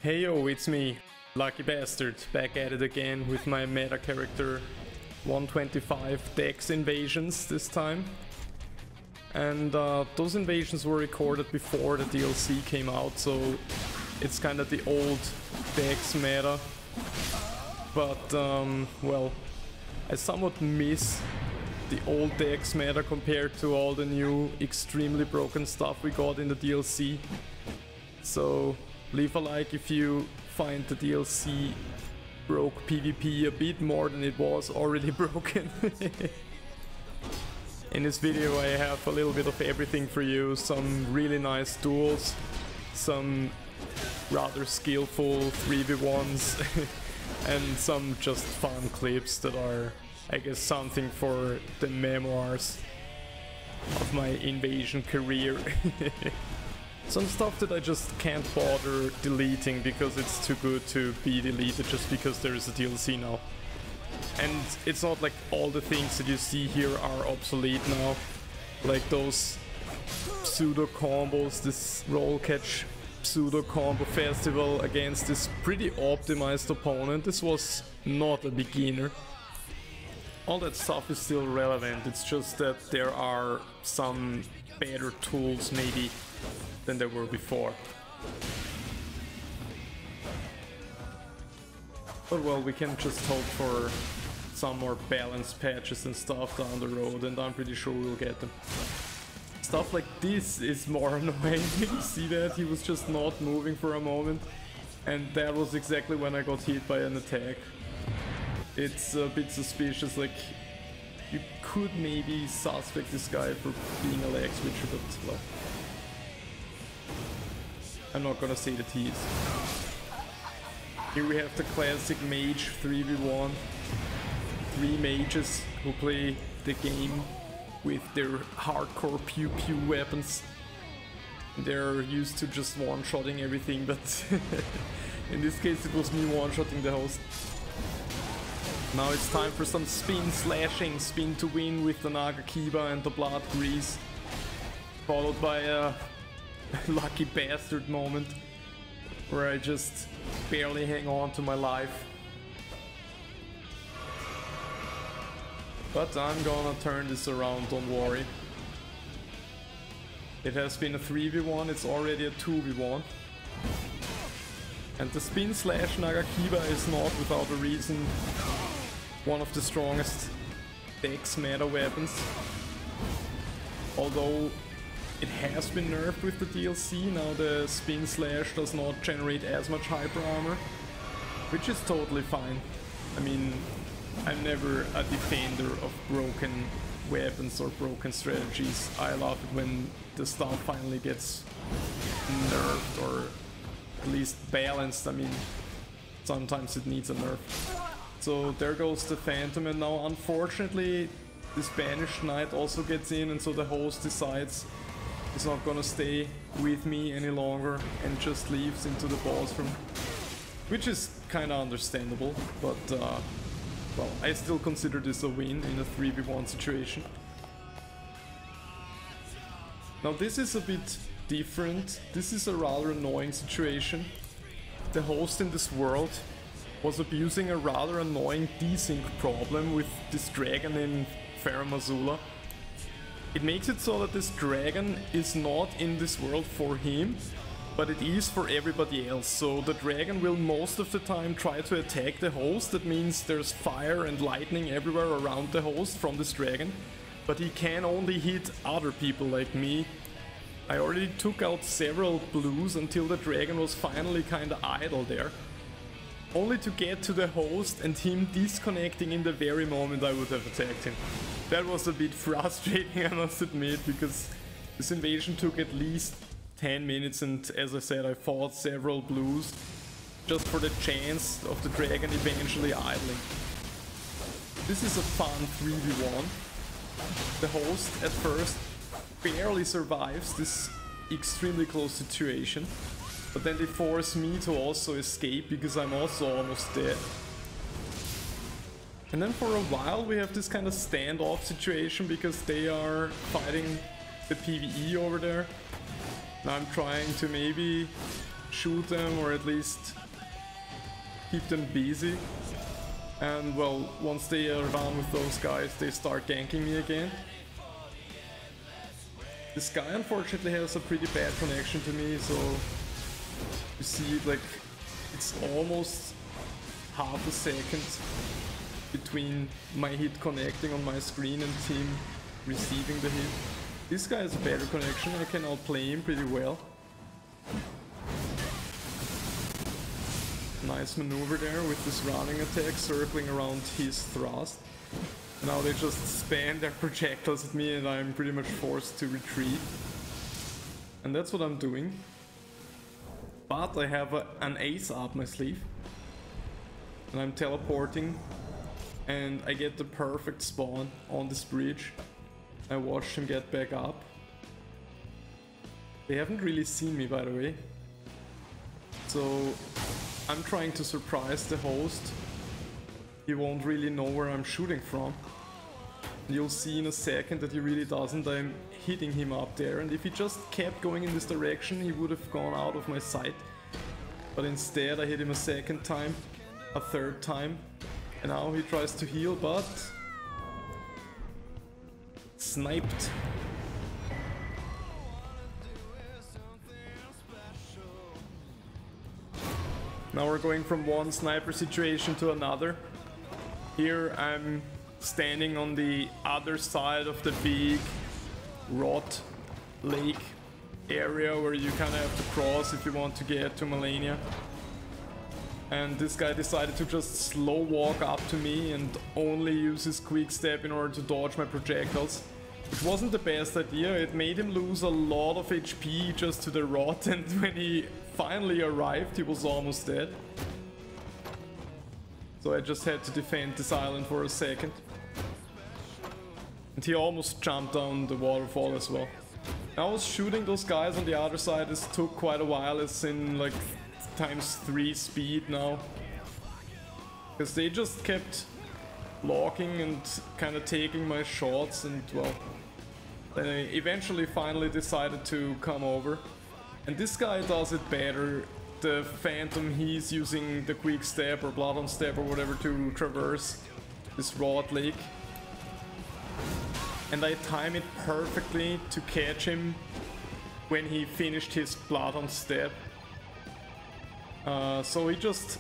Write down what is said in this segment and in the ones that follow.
Heyo, it's me, Lucky Bastard, back at it again with my meta character 125 Dex invasions this time. And those invasions were recorded before the DLC came out, so it's kind of the old Dex meta. But, well, I somewhat miss the old Dex meta compared to all the new extremely broken stuff we got in the DLC. So leave a like if you find the DLC broke PvP a bit more than it was already broken. In this video I have a little bit of everything for you, some really nice duels, some rather skillful 3v1s and some just fun clips that are, I guess, something for the memoirs of my invasion career. Some stuff that I just can't bother deleting because it's too good to be deleted just because there is a DLC now. And it's not like all the things that you see here are obsolete now. Like those pseudo combos, this roll catch pseudo combo festival against this pretty optimized opponent. This was not a beginner. All that stuff is still relevant, it's just that there are some better tools maybe than there were before. But well, we can just hope for some more balanced patches and stuff down the road, and I'm pretty sure we'll get them. Stuff like this is more annoying. You see that? He was just not moving for a moment, and that was exactly when I got hit by an attack. It's a bit suspicious, like, you could maybe suspect this guy for being a leg switcher, but well, I'm not gonna say that he is. Here we have the classic mage 3v1. 3 mages who play the game with their hardcore pew-pew weapons. They're used to just one-shotting everything, but in this case it was me one-shotting the host. Now it's time for some spin slashing, spin to win with the Nagakiba and the blood grease, followed by a lucky bastard moment where I just barely hang on to my life. But I'm gonna turn this around, don't worry. It has been a 3v1, it's already a 2v1. And the spin slash Nagakiba is not without a reason one of the strongest Dex meta weapons. Although it has been nerfed with the DLC, now the spin slash does not generate as much hyper armor, which is totally fine. I mean, I'm never a defender of broken weapons or broken strategies. I love it when the stuff finally gets nerfed or at least balanced. I mean, sometimes it needs a nerf. So there goes the Phantom, and now unfortunately this Banished Knight also gets in, and so the host decides he's not gonna stay with me any longer and just leaves into the boss room. Which is kinda understandable, but well, I still consider this a win in a 3v1 situation. Now this is a bit different. This is a rather annoying situation. The host in this world was abusing a rather annoying desync problem with this dragon in Faramazula. It makes it so that this dragon is not in this world for him, but it is for everybody else. So the dragon will most of the time try to attack the host. That means there's fire and lightning everywhere around the host from this dragon, but he can only hit other people like me. I already took out several blues until the dragon was finally kinda idle there, only to get to the host and him disconnecting in the very moment I would have attacked him. That was a bit frustrating, I must admit, because this invasion took at least 10 minutes, and as I said, I fought several blues just for the chance of the dragon eventually idling. This is a fun 3v1. The host at first barely survives this extremely close situation, but then they force me to also escape because I'm also almost dead. And then for a while we have this kind of standoff situation because they are fighting the PvE over there. Now I'm trying to maybe shoot them or at least keep them busy. And well, once they are done with those guys, they start ganking me again. This guy unfortunately has a pretty bad connection to me, so you see like it's almost half a second between my hit connecting on my screen and him receiving the hit. This guy has a better connection, I can outplay him pretty well. Nice maneuver there with this running attack circling around his thrust. Now they just spam their projectiles at me and I'm pretty much forced to retreat. And that's what I'm doing. But I have an ace up my sleeve. And I'm teleporting. And I get the perfect spawn on this bridge. I watched him get back up. They haven't really seen me, by the way. So I'm trying to surprise the host. He won't really know where I'm shooting from. You'll see in a second that he really doesn't. I'm hitting him up there, and if he just kept going in this direction, he would have gone out of my sight. But instead I hit him a second time, a third time, and now he tries to heal, but sniped. Now we're going from one sniper situation to another. Here I'm standing on the other side of the big rot lake area where you kind of have to cross if you want to get to Malenia. And this guy decided to just slow walk up to me and only use his quick step in order to dodge my projectiles. It wasn't the best idea, it made him lose a lot of HP just to the rot, and when he finally arrived he was almost dead. So I just had to defend this island for a second. And he almost jumped down the waterfall as well. I was shooting those guys on the other side. This took quite a while. It's in like ×3 speed now. Because they just kept blocking and kind of taking my shots, and well, then I eventually finally decided to come over. And this guy does it better. The Phantom, he's using the quick step or blood on step or whatever to traverse this rot lake. And I time it perfectly to catch him when he finished his blood on step. So he just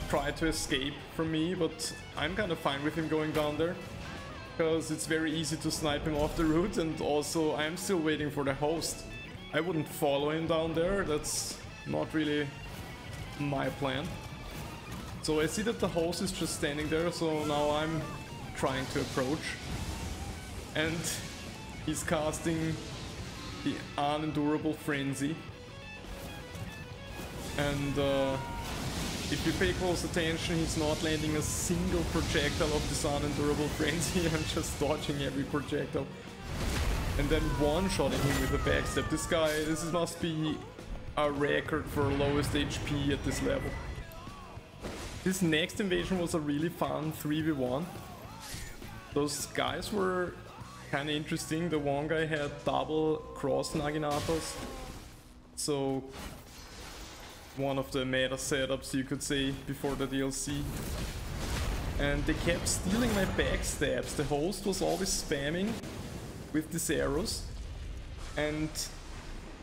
tried to escape from me, but I'm kind of fine with him going down there, because it's very easy to snipe him off the route, and also I'm still waiting for the host. I wouldn't follow him down there, that's not really my plan. So I see that the host is just standing there, so now I'm trying to approach. And he's casting the unendurable frenzy. And if you pay close attention, he's not landing a single projectile of this unendurable frenzy. I'm just dodging every projectile. And then one-shotting him with a backstep. This guy, must be a record for lowest HP at this level. This next invasion was a really fun 3v1. Those guys were kind of interesting. The one guy had double cross Naginatas. So one of the meta setups, you could say, before the DLC. And they kept stealing my backstabs. The host was always spamming with these arrows. And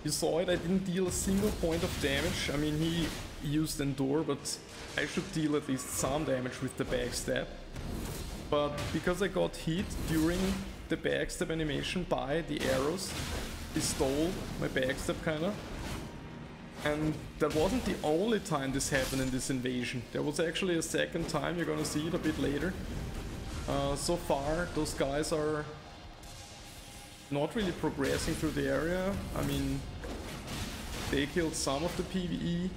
you saw it, I didn't deal a single point of damage. I mean, he used Endure, but I should deal at least some damage with the backstab. But because I got hit during the backstab animation by the arrows, he stole my backstab kinda. And that wasn't the only time this happened in this invasion. There was actually a second time, you're gonna see it a bit later. So far, those guys are not really progressing through the area. I mean, they killed some of the PvE.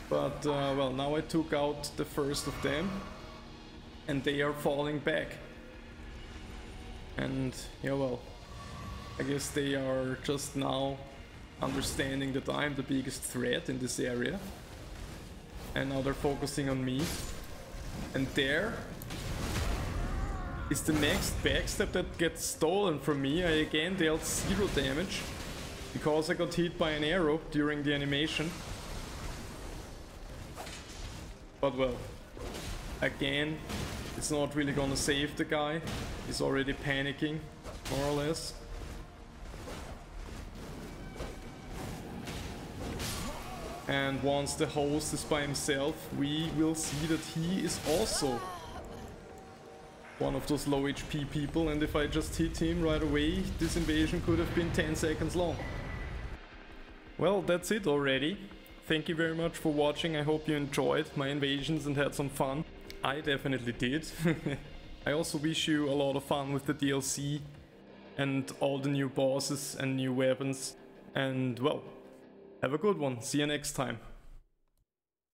But, well, now I took out the first of them. And they are falling back. And, yeah, well, I guess they are just now understanding that I'm the biggest threat in this area. And now they're focusing on me. And there is the next backstab that gets stolen from me. I again dealt 0 damage. because I got hit by an arrow during the animation. But well, again, it's not really gonna save the guy. He's already panicking, more or less. And once the host is by himself, we will see that he is also one of those low HP people, and if I just hit him right away, this invasion could have been 10 seconds long. Well, that's it already. Thank you very much for watching. I hope you enjoyed my invasions and had some fun. I definitely did. I also wish you a lot of fun with the DLC and all the new bosses and new weapons. And well, have a good one. See you next time.